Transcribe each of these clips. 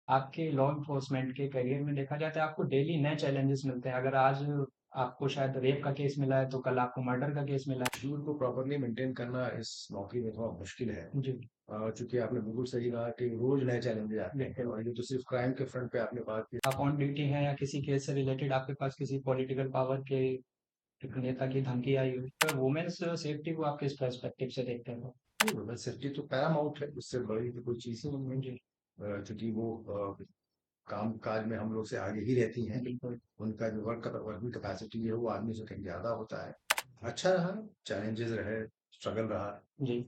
आपके law enforcement के career में देखा जाता है आपको डेली नए चैलेंजेस मिलते हैं। अगर आज आपको शायद रेप का केस मिला है तो कल आपको मर्डर का केस मिला शेड्यूल को प्रॉपरली मेंटेन करना इस नौकरी में थोड़ा मुश्किल है। है। जी, चूंकि आपने बिल्कुल सही कहा कि रोज नए चैलेंजेस आते हैं बिल्कुल। और ये तो सिर्फ क्राइम के फ्रंट पे आपने बात की। आप ऑन ड्यूटी हैं या किसी केस से रिलेटेड आपके पास किसी पॉलिटिकल पावर के एक नेता की धमकी आई हो, तो वुमेन्स सेफ्टी को आप किस पर्सपेक्टिव से देखते हैं? वुमेन सेफ्टी तो पैरामाउंट है, उससे बड़ी तो कोई चीज ही नहीं है। जी, क्योंकि वो काम काज में हम लोग से आगे ही रहती हैं। बिल्कुल। उनका जो वर्किंग कैपेसिटी है वो आदमी से कहीं ज्यादा होता है। अच्छा रहा, चैलेंजेस रहे, स्ट्रगल रहा, जी,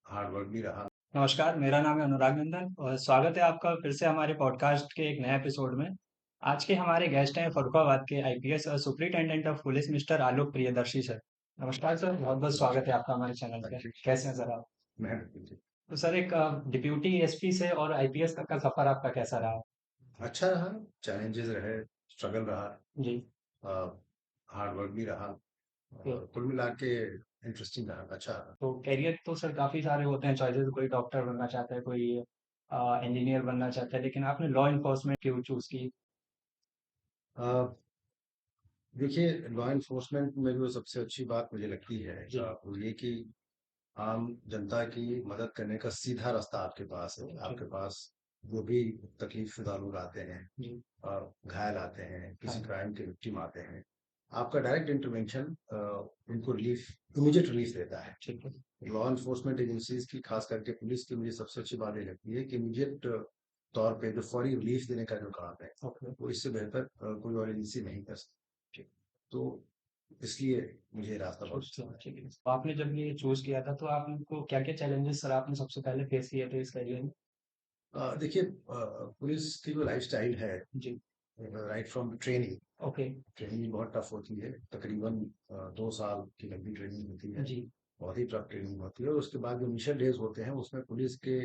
हार्ड वर्क भी रहा। नमस्कार, मेरा नाम है अनुराग नंदन और स्वागत है आपका फिर से हमारे पॉडकास्ट के एक नए एपिसोड में। आज के हमारे गेस्ट हैं फर्रुखाबाद के आईपीएस और superintendent of police mister Alok Priyadarshi sir. नमस्कार सर, बहुत बहुत स्वागत है नमस्कार। आपका हमारे चैनल पे। Thank you. कैसे हैं सर आप? मेहनत कीजिए। तो सर एक डिप्यूटी एसपी से और आईपीएस तक का सफर आपका कैसा रहा? अच्छा रहा, चैलेंजेस रहे, स्ट्रगल रहा, जी। हार्ड वर्क भी रहा, तो, और कुल मिला के इंटरेस्टिंग रहा, अच्छा रहा। तो कैरियर तो सर काफी सारे होते हैं चॉइसेस, कोई डॉक्टर बनना चाहता है, कोई इंजीनियर बनना चाहता है, लेकिन आपने लॉ इन्फोर्समेंट क्यों चूज की? अ, देखिए, लॉ एनफोर्समेंट में जो सबसे अच्छी बात मुझे लगती है जी, वो ये कि आम जनता की मदद करने का सीधा रास्ता आपके पास है। जी, आपके पास जो भी तकलीफ शुदा लोग आते हैं, जी। घायल आते हैं, किसी हाँ, क्राइम के विक्टिम आते हैं, आपका डायरेक्ट इंटरवेंशन उनको रिलीफ, इमीडिएट रिलीफ देता है। ठीक है। लॉ एनफोर्समेंट एजेंसीज की, खास करके पुलिस की, मुझे सबसे अच्छी बात ये लगती है कि इमीडिएट तौर पे जो फौरी रिलीफ देने का जो काम है, ओके। वो इससे बेहतर कोई और एजेंसी नहीं कर सकती। तो इसलिए मुझे ये रास्ता बहुत चूज अच्छा किया, लगा। ठीक है। तो आपने जब ये चूज किया था तो आपको क्या क्या चैलेंजेस सर आपने सबसे पहले फेस किए थे इस करियर में? देखिए, पुलिस की जो लाइफ स्टाइल है, जी। Right from training, okay. Training बहुत टफ होती है। तकरीबन 2 साल की लंबी ट्रेनिंग होती है। जी। बहुत ही टफ ट्रेनिंग होती है, और उसके बाद जो इनिशियल डेज होते हैं उसमें पुलिस के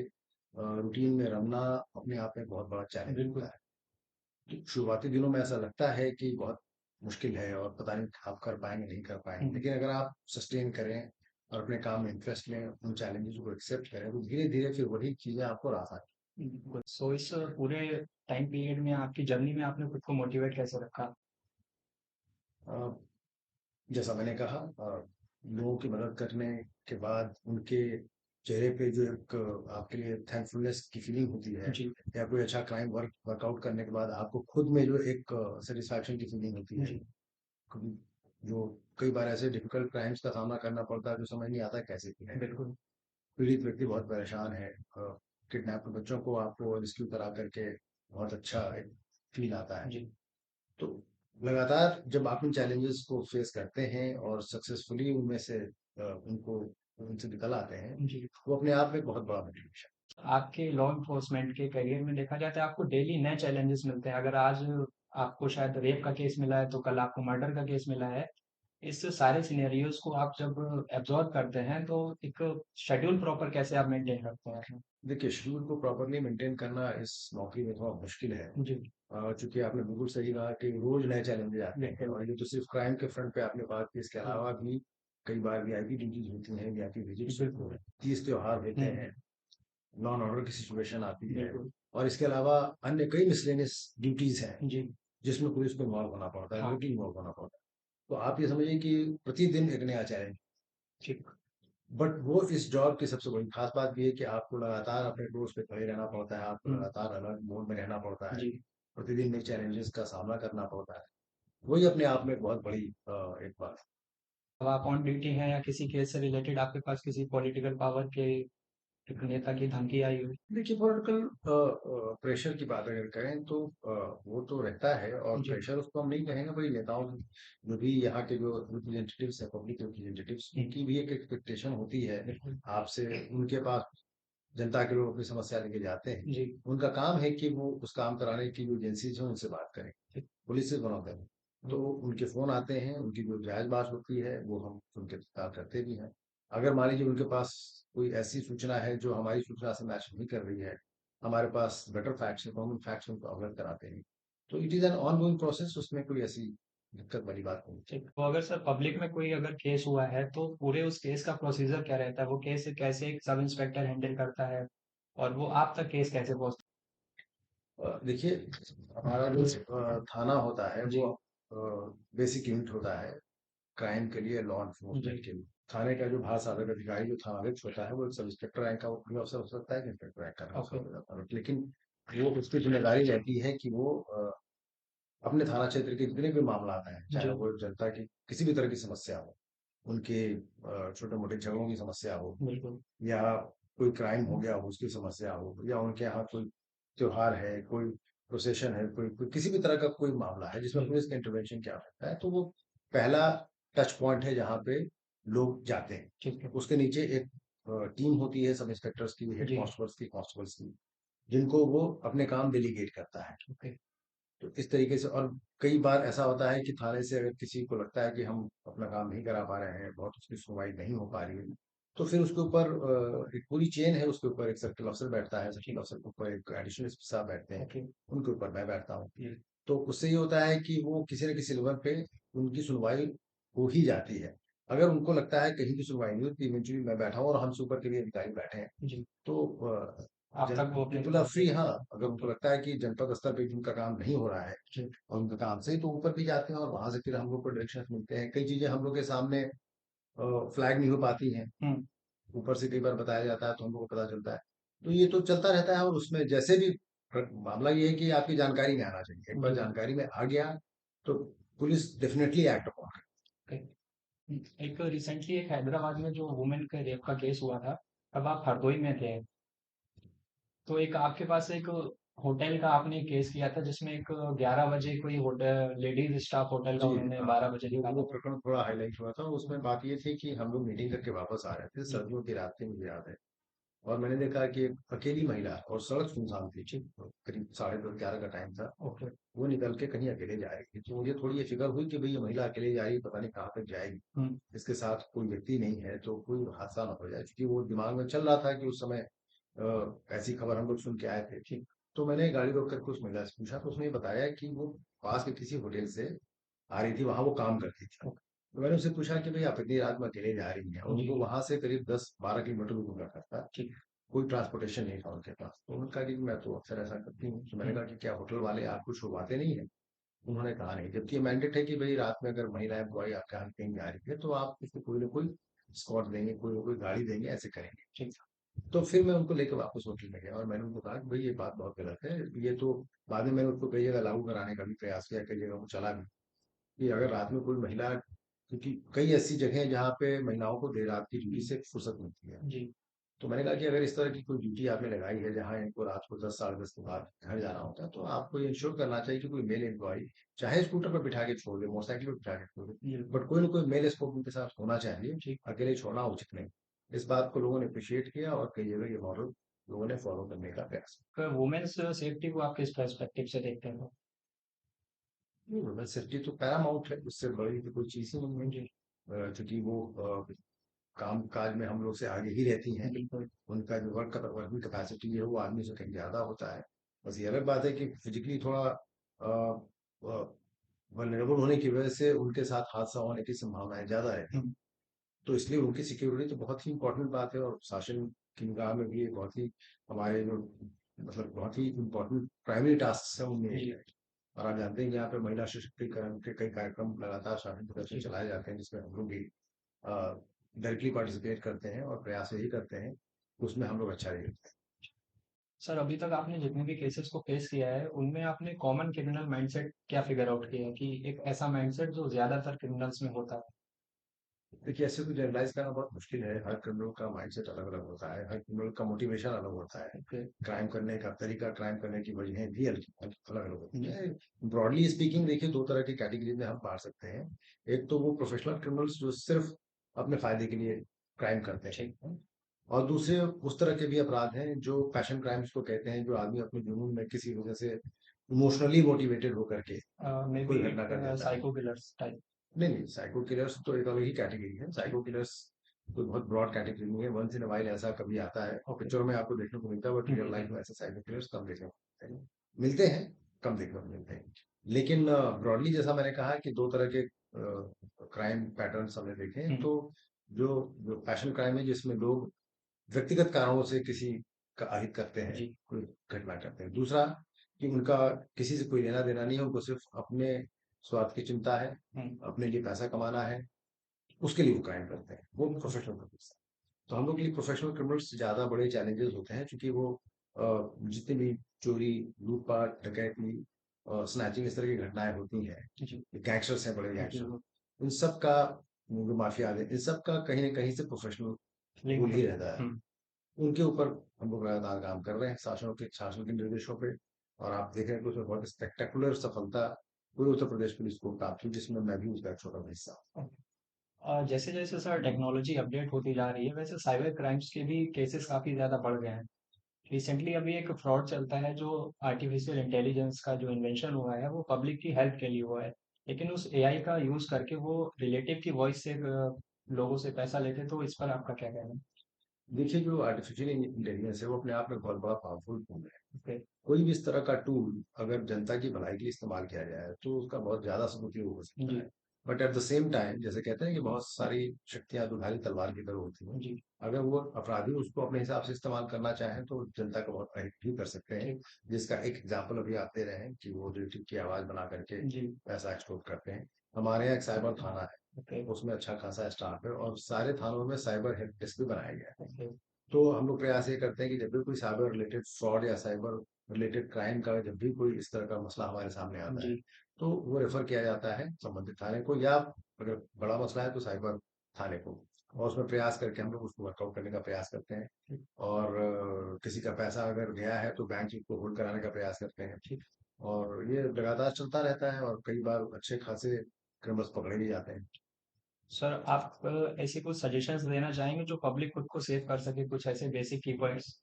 रूटीन में रमना अपने आप में बहुत बड़ा चैलेंज होता बिल्कुल। है। शुरुआती दिनों में ऐसा लगता है कि बहुत मुश्किल है और पता नहीं आप कर पाएंगे नहीं कर पाएंगे, हम्म, लेकिन अगर आप सस्टेन करें और अपने काम में इंटरेस्ट लें, उन चैलेंजेस को एक्सेप्ट करें, तो धीरे धीरे फिर वही चीजें आपको रास बिल्कुल। सो इस पूरे टाइम पीरियड में आपकी जर्नी में आपने खुद को मोटिवेट कैसे रखा? आती। जैसा मैंने कहा, लोगों की मदद करने के बाद उनके चेहरे पे जो एक आपके लिए थैंकफुलनेस की फीलिंग होती है, जी, या कोई अच्छा क्राइम वर्कआउट करने के बाद आपको खुद में जो एक सेटिस्फैक्शन की फीलिंग होती है। जी, कभी- जो कई बार ऐसे डिफिकल्ट क्राइम्स का सामना करना पड़ता है जो समझ नहीं आता कैसे किया है। बिल्कुल। पीड़ित व्यक्ति बहुत परेशान है, किडनैप बच्चों को आपको रेस्क्यू करा करके बहुत अच्छा एक फील आता है। जी, तो लगातार जब आप इन चैलेंजेस को फेस करते हैं और सक्सेसफुली उनमें से उनको उनसे निकल आते हैं, जी। वो अपने आप में बहुत बड़ा मोटिवेशन। आपके लॉ इन्फोर्समेंट के करियर में देखा जाता है आपको डेली नए चैलेंजेस मिलते हैं। अगर आज आपको शायद रेप का केस मिला है तो कल आपको मर्डर का केस मिला है। इस सारे सिनेरियोज को आप जब एब्जॉर्ब करते हैं तो एक शेड्यूल प्रॉपर कैसे आप मेंटेन रखते हैं? देखिए, शेड्यूल को प्रॉपरली मेंटेन करना इस नौकरी में थोड़ा मुश्किल है। जी, चूंकि आपने बिल्कुल सही कहा कि रोज नए चैलेंजेस आते हैं, बिल्कुल। और ये तो सिर्फ क्राइम के फ्रंट पे आपने बात की, इसके जी, अलावा भी कई बार वीआईपी ड्यूटीज होती हैं, वीआईपी विजिट्स होती बिल्कुल। हैं, तीज त्योहार होते हम्म, हैं, लॉ एंड ऑर्डर की सिचुएशन आती है, बिल्कुल। और इसके अलावा अन्य कई मिसलेनियस ड्यूटीज हैं जी, जिसमें पुलिस को इन्वॉल्व होना पड़ता है, हाँ, रूटीन इन्वॉल्व होना पड़ता है। तो आप ये समझिए कि प्रतिदिन एक नया चैलेंज। ठीक। बट वो इस जॉब की सबसे बड़ी खास बात ये है कि आपको लगातार अपने टोज पे खड़े रहना पड़ता है, आपको हम्म, लगातार अलर्ट मोड में रहना पड़ता है, जी। प्रतिदिन नए चैलेंजेस का सामना करना पड़ता है। वही अपने आप में बहुत बड़ी एक बात। अब आप ऑन ड्यूटी हैं या किसी केस से रिलेटेड आपके पास किसी पॉलिटिकल पावर के एक नेता की धमकी आई हो? देखिए, पॉलिटिकल प्रेशर की बात अगर करें तो वो तो रहता है, और जी, प्रेशर उसको हम नहीं कहेंगे, बड़ी नेताओं जो भी यहाँ के जो रिप्रेजेंटेटिव्स है, पब्लिक रिप्रेजेंटेटिव्स, हम्म, उनकी भी एक एक्सपेक्टेशन होती है बिल्कुल। आपसे। उनके पास जनता के लोग अपनी समस्या लेके जाते हैं, जी, उनका काम है कि वो उस काम कराने की जो एजेंसीज हैं उनसे बात करें। ठीक। पुलिस से बनाते हैं, तो उनके फोन आते हैं, उनकी जो जायज बात होती है वो हम सुन के तत्काल करते भी हैं। अगर मान लीजिए उनके पास कोई ऐसी सूचना है जो हमारी सूचना से मैच नहीं कर रही है, हमारे पास बेटर फैक्ट्स है, कॉमन फैक्ट्स उनको अवगत कराते हैं। तो it is an on going process, उसमें कोई ऐसी दिक्कत वाली बात नहीं। ठीक। तो अगर सर पब्लिक में कोई अगर केस हुआ है तो पूरे उस केस का प्रोसीजर क्या रहता है? वो केस कैसे एक सब इंस्पेक्टर हैंडल करता है और वो आप तक केस कैसे पहुंचता देखिए, हमारा जो थाना होता है वो जी, बेसिक यूनिट होता है क्राइम के लिए, लॉ जी, एनफोर्समेंट के लिए। थाने का जो महासाधक अधिकारी जो थानाध्यक्ष होता है वो एक सब इंस्पेक्टर रैंक का पुलिस अफसर हो सकता है, कि इंस्पेक्टर रैंक का अफसर ओके, हो जाता है, लेकिन वो उसकी जिम्मेदारी रहती है कि वो अपने थाना क्षेत्र के जितने भी मामला हैं, चाहे जी, वो जनता की किसी भी तरह की समस्या हो, उनके छोटे मोटे झगड़ों की समस्या हो, बिल्कुल, या कोई क्राइम हो गया हो उसकी समस्या हो, या उनके यहाँ कोई त्योहार है, कोई प्रोसेशन है, कोई किसी भी तरह का कोई मामला है जिसमें जी, पुलिस का इंटरवेंशन की आवश्यकता है, तो वो पहला टच पॉइंट है जहाँ पे लोग जाते हैं। ठीक है, उसके नीचे एक टीम होती है सब इंस्पेक्टर्स की, हेड जी, कांस्टेबल्स की, जिनको वो अपने काम डेलीगेट करता है। ओके, तो इस तरीके से, और कई बार ऐसा होता है कि थाने से अगर किसी को लगता है कि हम अपना काम नहीं करा पा रहे हैं, बहुत उसकी सुनवाई नहीं हो पा रही है, तो फिर उसके ऊपर एक पूरी चेन है, उसके ऊपर एक सर्किल अफसर बैठता है, सर्किल ठीक, अफसर के ऊपर एक एडिशनल एसपी साहब बैठते हैं, ओके, उनके ऊपर मैं बैठता हूँ। जी, तो उससे ये होता है कि वो किसी न किसी लेवल पे उनकी सुनवाई हो ही जाती है। अगर उनको लगता है कहीं की सुनवाई नहीं होती, इवेंचुअली मैं बैठा हूँ और हमसे ऊपर के भी अधिकारी बैठे हैं, जी, तो आप तक वो अपने पीपल आर काम फ्री। पे हाँ, अगर उनको ओके, लगता है कि जनपद स्तर पे भी उनका काम नहीं हो रहा है जी, और उनका काम सही, तो ऊपर भी जाते हैं और वहां से फिर हम लोग को डायरेक्शन मिलते हैं। कई चीजें हम लोग के सामने फ्लैग नहीं हो पाती हैं, हुँ, ऊपर से कई बार बताया जाता है तो हम लोग को पता चलता है। तो ये तो चलता रहता है, और उसमें जैसे भी मामला ये है कि आपकी जानकारी में आना चाहिए। एक बार जी, जानकारी में आ गया तो police definitely act upon. Okay. एक रिसेंटली एक हैदराबाद में जो वुमेन के रेप का केस हुआ था, तब आप हरदोई में थे। तो एक आपके पास एक होटल का आपने केस किया था जिसमें एक 11 बजे कोई होटल लेडीज स्टाफ होटल का जी, उन्होंने हाँ, 12 बजे वो निकाला था। प्रकरण थोड़ा हाईलाइट हुआ था। उसमें बात ये थी कि हम लोग मीटिंग करके वापस आ रहे थे, जी, सर्दियों की रात थी मुझे याद है, और मैंने देखा कि एक अकेली महिला, और सड़क सुनसान थी, जी, करीब 10:30-11 का टाइम था, ओके, वो निकल के कहीं अकेले जा रही थी। तो मुझे थोड़ी ये फिक्र हुई कि भाई ये महिला अकेले जा रही है, पता नहीं कहाँ तक जाएगी, हुँ, इसके साथ कोई व्यक्ति नहीं है तो कोई हादसा ना हो जाए, क्योंकि वो दिमाग में चल रहा था कि उस समय ऐसी खबर हम लोग सुन के आए थे। ठीक, तो मैंने गाड़ी रोक करके उस महिला से पूछा, तो उसने ये बताया कि वो पास के किसी होटल से आ रही थी, वहां वो काम करती थी। ओके, तो मैंने उससे पूछा कि भाई आप इतनी रात में अकेले जा रही हैं, और जी, उनको वहां से करीब 10-12 किलोमीटर दूर का था, ठीक, कोई ट्रांसपोर्टेशन नहीं था उनके पास। तो उन्होंने कहा कि मैं तो अक्सर ऐसा करती हूँ। तो मैंने हुँ, कहा कि क्या होटल वाले आपको छुड़वाते नहीं है? उन्होंने कहा नहीं, जबकि ये मैंडेट है कि भाई रात में अगर महिला एम्प्लॉय आपके यहाँ कहीं जा रही है तो आप उसको कोई ना कोई स्कॉट देंगे, कोई ना कोई गाड़ी देंगे, ऐसे करेंगे। ठीक, तो फिर मैं उनको लेकर वापस होटल में गया और मैंने उनको कहा कि भाई ये बात बहुत गलत है। ये तो बाद में मैंने उसको कई जगह लागू कराने का भी प्रयास किया, कई जगह वो चला भी, कि अगर रात में कोई महिला, क्योंकि कई ऐसी जगह हैं जहाँ पे महिलाओं को देर रात की ड्यूटी से फुर्सत मिलती है। जी, तो मैंने कहा कि अगर इस तरह की कोई ड्यूटी आपने लगाई है जहाँ इनको रात को 10 साढ़े 10 के बाद घर जाना होता है, तो आपको ये इंश्योर करना चाहिए कि कोई मेल एम्प्लॉय, चाहे स्कूटर पर बिठा के छोड़ दे, मोटरसाइकिल पर बिठा के छोड़ दे, बिल्कुल, बट कोई ना कोई मेल एस्कॉर्ट उनके साथ होना चाहिए। ठीक। अकेले छोड़ना उचित नहीं। इस बात को लोगों ने अप्रिशिएट किया और कई जगह ये मॉडल लोगों ने फॉलो करने का प्रयास वुमेन्स सेफ्टी को आप किस पर्सपेक्टिव से देखते हो? किया। वुमेन सेफ्टी तो पैरामाउंट है, उससे बड़ी तो कोई चीज ही नहीं है। जी, क्योंकि वो काम काज में हम लोग से आगे ही रहती हैं। बिल्कुल, उनका जो वर्किंग कैपेसिटी है वो आदमी से कहीं ज्यादा होता है। बस ये अलग बात है कि फिजिकली थोड़ा वल्नरेबल होने की वजह से उनके साथ हादसा होने की संभावनाएं ज्यादा रहती हैं। हुँ, तो इसलिए उनकी सिक्योरिटी तो बहुत ही इंपॉर्टेंट बात है, और शासन की निगाह में भी ये बहुत ही हमारे जो मतलब बहुत ही इंपॉर्टेंट प्राइमरी टास्क है उनमें एक जी, है। और आप जानते हैं कि यहाँ पे महिला सशक्तिकरण के कई कार्यक्रम लगातार शासन की तरफ से जी। चलाए जाते हैं, जिसमें हम लोग भी डायरेक्टली पार्टिसिपेट करते हैं और प्रयास यही करते हैं कि उसमें हम लोग अच्छा रहे। सर अभी तक आपने जितने भी केसेस को फेस किया है, उनमें आपने कॉमन क्रिमिनल माइंडसेट क्या फिगर आउट किया है कि एक ऐसा माइंडसेट जो ज़्यादातर क्रिमिनल्स में होता है? देखिए, ऐसे तो जनरलाइज करना बहुत मुश्किल है। हर क्रिमिनल का माइंडसेट अलग अलग होता है, हर क्रिमिनल का मोटिवेशन अलग होता है, ओके, क्राइम करने का तरीका, क्राइम करने की वजहें भी अलग अलग होती जी, है। ब्रॉडली स्पीकिंग देखिए, दो तरह की कैटेगरी में हम बांट सकते हैं। एक तो वो प्रोफेशनल क्रिमिनल्स जो सिर्फ अपने फायदे के लिए क्राइम करते ठीक। हैं, और दूसरे उस तरह के भी अपराध हैं जो पैशन क्राइम्स को कहते हैं, जो आदमी अपने जुनून में किसी वजह से इमोशनली मोटिवेटेड होकर के मे बी कोई घटना कर देता है। Psycho killers type. नहीं नहीं, साइको किलर्स तो एक अलग ही कैटेगरी है। ठीक, साइको किलर्स कोई बहुत ब्रॉड कैटेगरी नहीं है। वंस इन वाइल ऐसा कभी आता है, ओके, पिक्चरों में आपको देखने को मिलता है, बट रियल जी, लाइफ में ऐसे साइको किलर्स कम देखने को मिलते हैं, कम देखने को मिलते हैं। लेकिन ब्रॉडली जैसा मैंने कहा कि दो तरह के क्राइम पैटर्न्स हमने देखे हैं। हुँ, तो जो जो पैशन क्राइम है, जिसमें लोग व्यक्तिगत कारणों से किसी का अहित करते हैं, जी, कोई घटना करते हैं। दूसरा कि उनका किसी से कोई लेना देना नहीं है, उनको सिर्फ अपने स्वार्थ की चिंता है, हम्म, अपने लिए पैसा कमाना है, उसके लिए वो क्राइम करते हैं, वो प्रोफेशनल क्रिमिनल्स हैं। तो हम लोग के लिए प्रोफेशनल क्रिमिनल्स ज्यादा बड़े चैलेंजेस होते हैं, क्योंकि वो जितने भी चोरी, लूटपाट, डकैती, स्नैचिंग, इस तरह की घटनाएं होती हैं, जी गैंगस्टर्स हैं, बड़े जी गैंगस्टर, इन सब का, जो माफिया है, इन सब का कहीं ना कहीं से प्रोफेशनल लिंक रोल ही होता है। रहता है। उनके ऊपर हम लोग लगातार काम कर रहे हैं, शासन के निर्देशों पे। और आप देख रहे हैं कि उसमें बहुत स्पेक्टेकुलर सफलता पूरे उत्तर प्रदेश पुलिस को प्राप्त हुई, जिसमें मैं भी उसका एक छोटा सा हिस्सा हूँ। जैसे जैसे सर टेक्नोलॉजी अपडेट होती जा रही है, वैसे साइबर क्राइम्स के भी केसेस काफी ज्यादा बढ़ गए हैं। रिसेंटली अभी एक फ्रॉड चलता है जो आर्टिफिशियल इंटेलिजेंस का जो इन्वेंशन हुआ है वो पब्लिक की हेल्प के लिए हुआ है, लेकिन उस एआई का यूज करके वो रिलेटिव की वॉइस से लोगों से पैसा लेते, तो इस पर आपका क्या कहना है? देखिए, जो आर्टिफिशियल इंटेलिजेंस है वो अपने आप में बहुत बड़ा पावरफुल टूल है। ओके। कोई भी इस तरह का टूल अगर जनता की भलाई के लिए इस्तेमाल किया जाए तो उसका बहुत ज्यादा सदुपयोग हो सकता जी है। But at the same time, जैसे कहते हैं कि बहुत सारी शक्तियां दुधारी तलवार की तरह होती हैं, जी। अगर वो अपराधी उसको अपने हिसाब से इस्तेमाल करना चाहें तो जनता का बहुत अहित भी कर सकते हैं। ठीक। जिसका एक एग्जाम्पल अभी आप दे रहे हैं कि वो रिलेटिव की आवाज बना करके जी। पैसा एक्सटॉर्ट करते हैं। हमारे यहाँ एक साइबर थाना है, ओके। उसमें अच्छा खासा स्टाफ है, और सारे थानों में साइबर हेल्प डेस्क भी बनाया गया है। ओके। तो हम लोग प्रयास ये करते हैं कि जब भी कोई साइबर रिलेटेड फ्रॉड या साइबर रिलेटेड क्राइम का जब भी कोई इस तरह का मसला हमारे सामने आता है, जी। तो वो रेफर किया जाता है संबंधित थाने को, या अगर बड़ा मसला है तो साइबर थाने को। और उसमें प्रयास करके हम लोग उसको वर्कआउट करने का प्रयास करते हैं। ठीक। और किसी का पैसा अगर गया है तो बैंक को होल्ड कराने का प्रयास करते हैं। ठीक। और ये लगातार चलता रहता है, और कई बार अच्छे खासे क्रिमिनल्स पकड़े भी जाते हैं। सर आप ऐसे कुछ सजेशंस देना चाहेंगे जो पब्लिक खुद को सेव कर सके, कुछ ऐसे बेसिक की पॉइंट्स?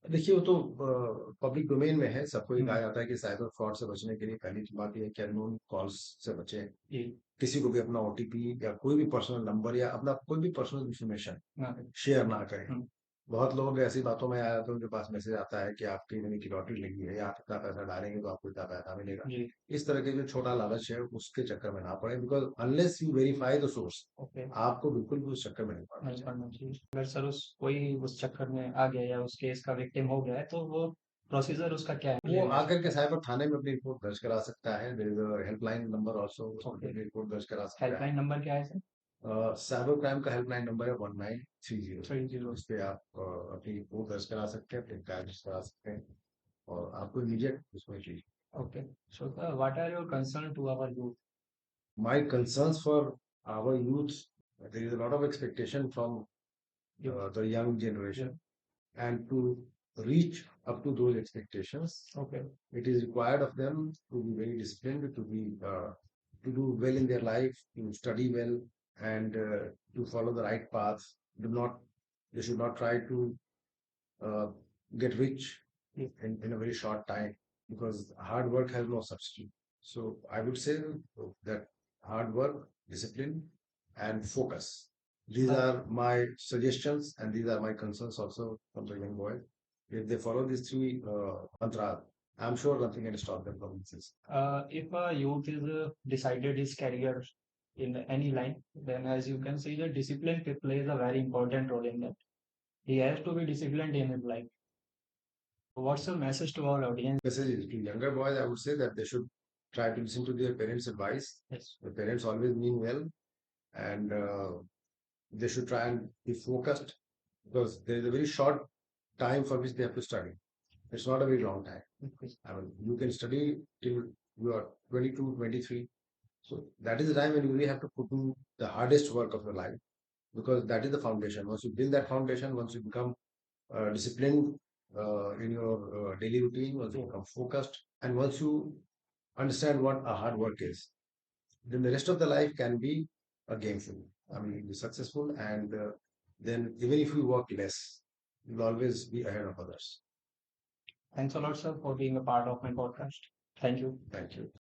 देखिए, वो तो पब्लिक डोमेन में है, सबको ये कहा हम्म। जाता है कि साइबर फ्रॉड से बचने के लिए पहली तो बात ये है कि अननोन कॉल्स से बचें। जी। किसी को भी अपना ओटीपी या कोई भी पर्सनल नंबर या अपना कोई भी पर्सनल इंफॉर्मेशन हाँ। शेयर ना करें। हम्म। बहुत लोग ऐसी बातों में आ जाते हैं, उनके पास मैसेज आता है कि आपकी मनी की लॉटरी लगी है, या आप इतना पैसा डालेंगे तो आपको इतना पैसा मिलेगा। जी। इस तरह के जो छोटा लालच है उसके चक्कर में ना पड़े, because unless you verify the source, okay. आपको बिल्कुल भी उस चक्कर में नहीं पड़ना नहीं चाहिए। पढ़ना चाहिए। अगर सर उस कोई उस चक्कर में आ गया या उस केस का विक्टिम हो गया है तो वो प्रोसीजर उसका क्या है, वो लेना आकर के चाहिए? साइबर थाने में अपनी रिपोर्ट दर्ज करा सकता है। There is a helpline number also, उसमें भी ओके। अपनी रिपोर्ट दर्ज करा सकता है। हेल्पलाइन नंबर क्या है सर? साइबर क्राइम का हेल्पलाइन नंबर है 1930, 30। जिस पे आप अपनी रिपोर्ट दर्ज करा सकते हैं, अपनी शिकायत दर्ज करा सकते हैं, और आपको इमीडिएट उसमें जी। Okay. So sir what are your concern to our youth? My concerns for our youth, there is a lot of expectation from youth. the young generation, and to reach up to those expectations, okay. it is required of them to be very disciplined, to be to do well in their life, to study well, and to follow the right path. Do not They should not try to uh, get rich in a very short time, because hard work has no substitute. So I would say that hard work, discipline, and focus. These are my suggestions, and these are my concerns also from the young boy. If they follow these three mantras, I'm sure nothing can stop them from this. If a youth is decided his career in any line, then as you can see, the discipline plays a very important role in that. He has to be disciplined in his life. What's your message to our audience? Message to younger boys, I would say that they should try to listen to their parents' advice. Yes. The parents always mean well, and they should try and be focused, because there is a very short time for which they have to study. It's not a very long time. Okay. I mean, you can study till you are 22, 23. So that is the time when you really have to put in the hardest work of your life, because that is the foundation. Once you build that foundation, once you become disciplined in your daily routine, once you become focused, and once you understand what a hard work is, then the rest of the life can be a game for you. I mean, you'll be successful, and then even if you work less, you'll always be ahead of others. Thanks a lot, sir, for being a part of my podcast. Thank you. Thank you.